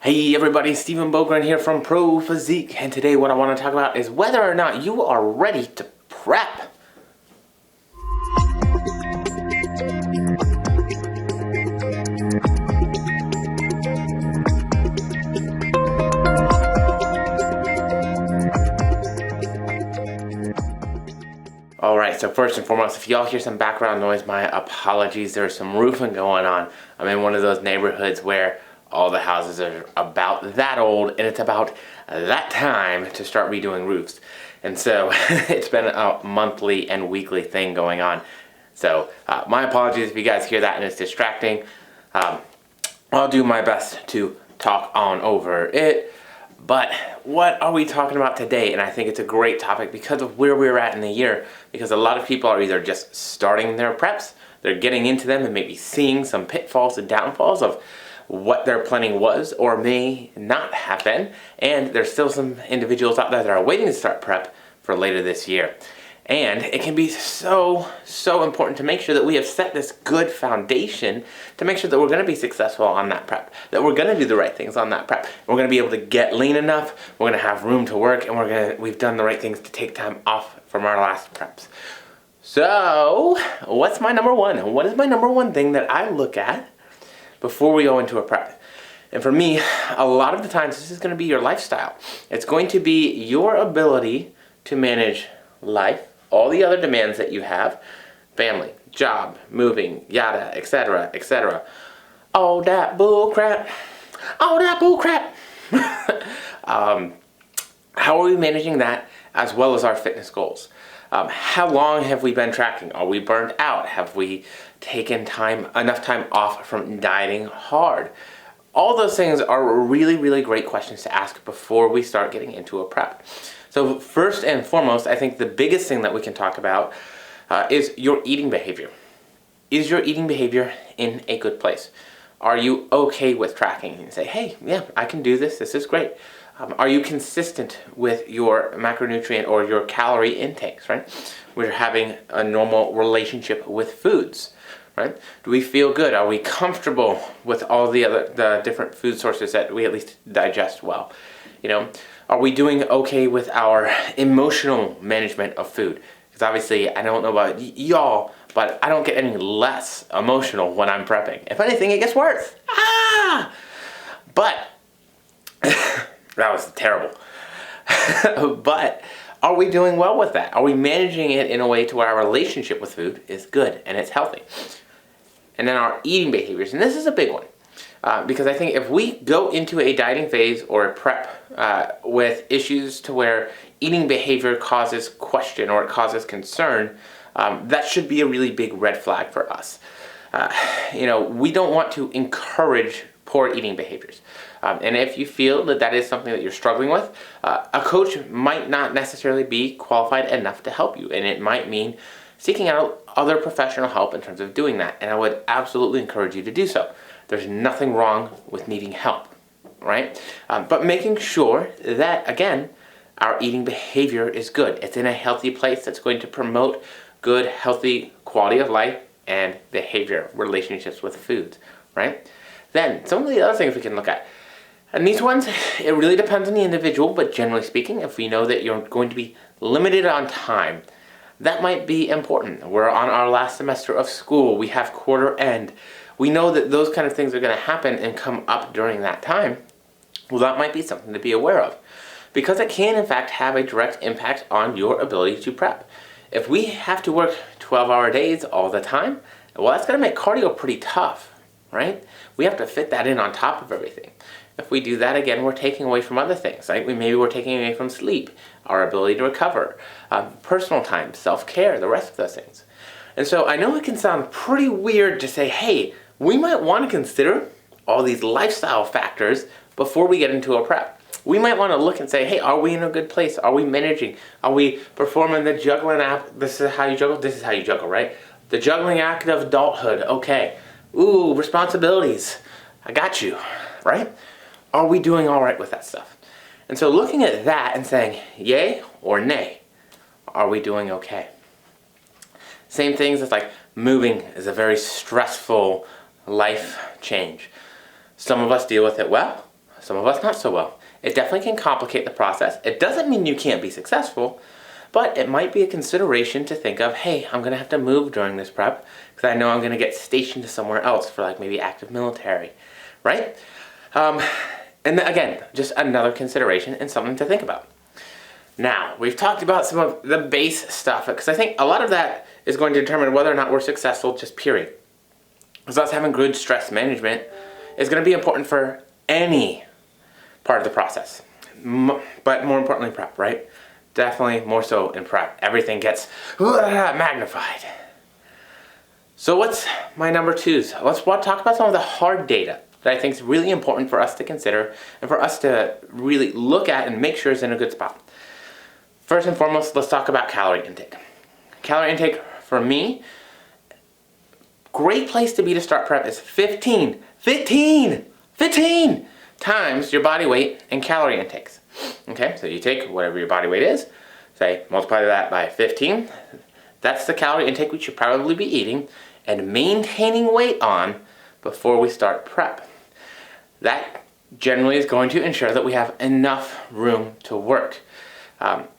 Hey everybody, Stephen Bogren here from Pro Physique, and today what I want to talk about is whether or not you are ready to prep. Alright, so first and foremost, if y'all hear some background noise, my apologies. There's some roofing going on. I'm in one of those neighborhoods where all the houses are about that old, and it's about that time to start redoing roofs. And so it's been a monthly and weekly thing going on. So my apologies if you guys hear that and it's distracting. I'll do my best to talk on over it. But what are we talking about today? And I think it's a great topic because of where we're at in the year. Because a lot of people are either just starting their preps, they're getting into them and maybe seeing some pitfalls and downfalls of what their planning was or may not have been. And there's still some individuals out there that are waiting to start prep for later this year. And it can be so important to make sure that we have set this good foundation to make sure that we're going to be successful on that prep, that we're going to do the right things on that prep. We're going to be able to get lean enough, we're going to have room to work, and we've done the right things to take time off from our last preps. So, what's my number one? What is my number one thing that I look at before we go into a prep? And for me, a lot of the times this is going to be your lifestyle. It's going to be your ability to manage life, all the other demands that you have, family, job, moving, yada, etc., etc. All that bull crap. All that bull crap. How are we managing that as well as our fitness goals? How long have we been tracking? Are we burned out? Have we taken enough time off from dieting hard? All those things are really great questions to ask before we start getting into a prep. So first and foremost, I think the biggest thing that we can talk about is your eating behavior. Is your eating behavior in a good place? Are you okay with tracking and say, hey, yeah, I can do this. This is great. Are you consistent with your macronutrient or your calorie intakes, right? We're having a normal relationship with foods, right? Do we feel good? Are we comfortable with all the different food sources that we at least digest well? You know, are we doing okay with our emotional management of food? Because obviously, I don't know about y'all, but I don't get any less emotional when I'm prepping. If anything, it gets worse. But that was terrible. But are we doing well with that? Are we managing it in a way to where our relationship with food is good and it's healthy? And then our eating behaviors, and this is a big one. Because I think if we go into a dieting phase or a prep with issues to where eating behavior causes question or it causes concern, that should be a really big red flag for us. We don't want to encourage poor eating behaviors. And if you feel that that is something that you're struggling with, a coach might not necessarily be qualified enough to help you. And it might mean seeking out other professional help in terms of doing that. And I would absolutely encourage you to do so. There's nothing wrong with needing help, right? But making sure that, again, our eating behavior is good. It's in a healthy place that's going to promote good, healthy quality of life and behavior, relationships with foods, right? Then, some of the other things we can look at. And these ones, it really depends on the individual, but generally speaking, if we know that you're going to be limited on time, that might be important. We're on our last semester of school. We have quarter end. We know that those kind of things are going to happen and come up during that time. Well, that might be something to be aware of. Because it can, in fact, have a direct impact on your ability to prep. If we have to work 12-hour days all the time, well, that's going to make cardio pretty tough, right? We have to fit that in on top of everything. If we do that, again, we're taking away from other things, right? Maybe we're taking away from sleep, our ability to recover, personal time, self-care, the rest of those things. And so I know it can sound pretty weird to say, hey, we might want to consider all these lifestyle factors before we get into a prep. We might want to look and say, hey, are we in a good place? Are we managing? Are we performing the juggling act? This is how you juggle. This is how you juggle, right? The juggling act of adulthood. Okay. Ooh, responsibilities. I got you, right? Are we doing all right with that stuff? And so looking at that and saying, yay or nay, are we doing okay? Same things as like moving is a very stressful life change. Some of us deal with it well, some of us not so well. It definitely can complicate the process. It doesn't mean you can't be successful, but it might be a consideration to think of, hey, I'm going to have to move during this prep because I know I'm going to get stationed somewhere else for like maybe active military, right? And again, just another consideration and something to think about. Now, we've talked about some of the base stuff because I think a lot of that is going to determine whether or not we're successful, just period. Because us having good stress management is going to be important for any part of the process, but more importantly prep, right? Definitely more so in prep. Everything gets magnified. So what's my number twos? Let's talk about some of the hard data that I think is really important for us to consider and for us to really look at and make sure is in a good spot. First and foremost, let's talk about calorie intake. Calorie intake for me, great place to be to start prep is 15 times your body weight and calorie intakes. Okay, so you take whatever your body weight is, say multiply that by 15. That's the calorie intake we should probably be eating and maintaining weight on before we start prep. That generally is going to ensure that we have enough room to work.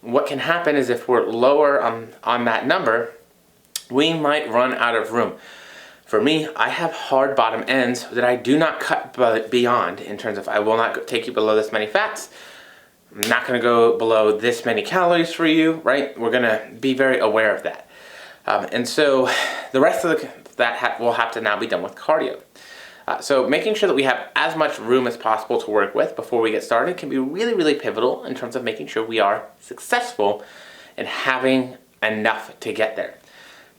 What can happen is if we're lower on that number, we might run out of room. For me, I have hard bottom ends that I do not cut beyond in terms of I will not take you below this many fats. I'm not going to go below this many calories for you, right? We're going to be very aware of that. And so the rest of that will have to now be done with cardio. So making sure that we have as much room as possible to work with before we get started can be really, really pivotal in terms of making sure we are successful in having enough to get there.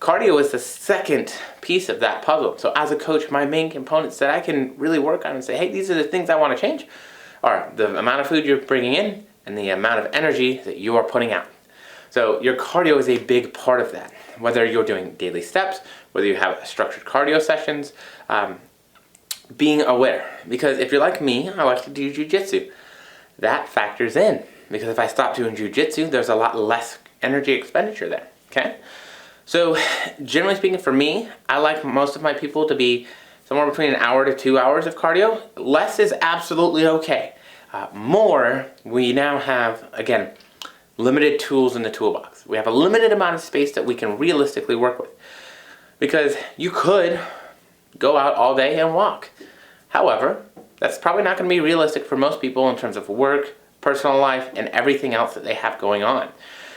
Cardio is the second piece of that puzzle. So as a coach, my main components that I can really work on and say, hey, these are the things I want to change are the amount of food you're bringing in and the amount of energy that you are putting out. So your cardio is a big part of that. Whether you're doing daily steps, whether you have structured cardio sessions, being aware. Because if you're like me, I like to do jujitsu. That factors in. Because if I stop doing jujitsu, there's a lot less energy expenditure there. Okay? So generally speaking for me, I like most of my people to be somewhere between an hour to 2 hours of cardio. Less is absolutely okay. More, we now have, again, limited tools in the toolbox. We have a limited amount of space that we can realistically work with. Because you could go out all day and walk. However, that's probably not going to be realistic for most people in terms of work, personal life, and everything else that they have going on.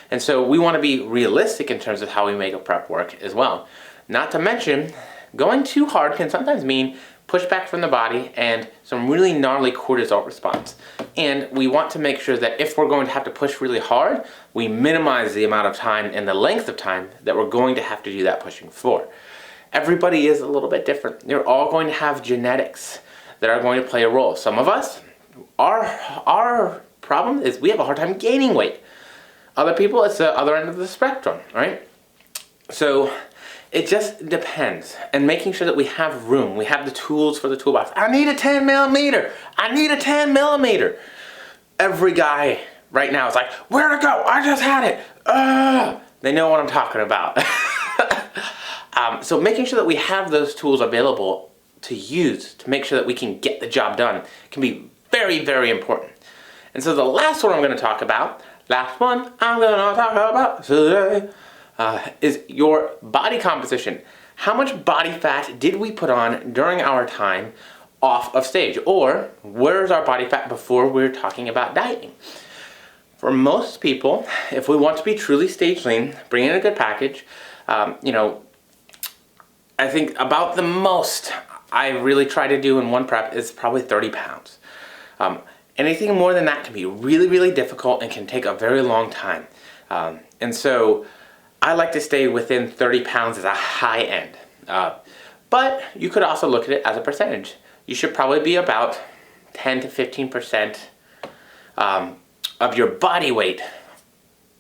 And so we want to be realistic in terms of how we make a prep work as well. Not to mention, going too hard can sometimes mean pushback from the body and some really gnarly cortisol response. And we want to make sure that if we're going to have to push really hard, we minimize the amount of time and the length of time that we're going to have to do that pushing for. Everybody is a little bit different. You're all going to have genetics that are going to play a role. Some of us, our problem is we have a hard time gaining weight. Other people, it's the other end of the spectrum, right? So it just depends. And making sure that we have room, we have the tools for the toolbox. I need a 10 millimeter. I need a 10 millimeter. Every guy right now is like, where'd it go? I just had it. They know what I'm talking about. So making sure that we have those tools available to use to make sure that we can get the job done can be very, very important. And so the last one I'm going to talk about today, is your body composition. How much body fat did we put on during our time off of stage? Or where is our body fat before we're talking about dieting? For most people, if we want to be truly stage lean, bring in a good package, I think about the most I really try to do in one prep is probably 30 pounds. Anything more than that can be really, really difficult and can take a very long time. And so I like to stay within 30 pounds as a high end. But you could also look at it as a percentage. You should probably be about 10 to 15% of your body weight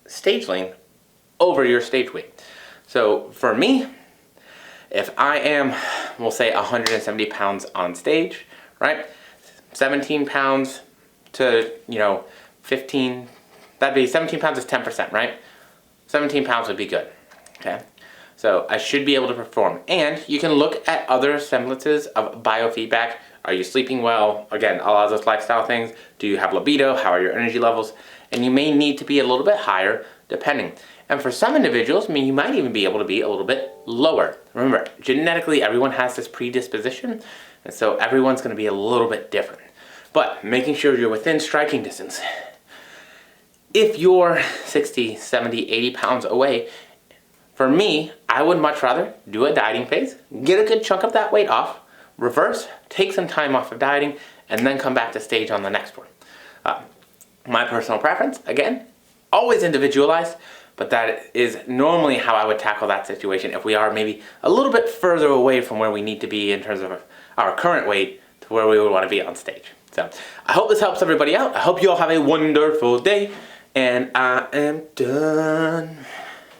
stage lean over your stage weight. So for me, if I am, we'll say 170 pounds on stage, right? 17 pounds to, 15, that'd be 17 pounds is 10%, right? 17 pounds would be good, okay? So I should be able to perform. And you can look at other semblances of biofeedback Are you sleeping well? Again, a lot of those lifestyle things. Do you have libido? How are your energy levels? And you may need to be a little bit higher depending. And for some individuals, I mean, you might even be able to be a little bit lower. Remember, genetically, everyone has this predisposition, and so everyone's going to be a little bit different. But making sure you're within striking distance. If you're 60, 70, 80 pounds away, for me, I would much rather do a dieting phase, get a good chunk of that weight off, reverse, take some time off of dieting, and then come back to stage on the next one. My personal preference, again, always individualized, but that is normally how I would tackle that situation if we are maybe a little bit further away from where we need to be in terms of our current weight to where we would want to be on stage. So I hope this helps everybody out. I hope you all have a wonderful day, and I am done.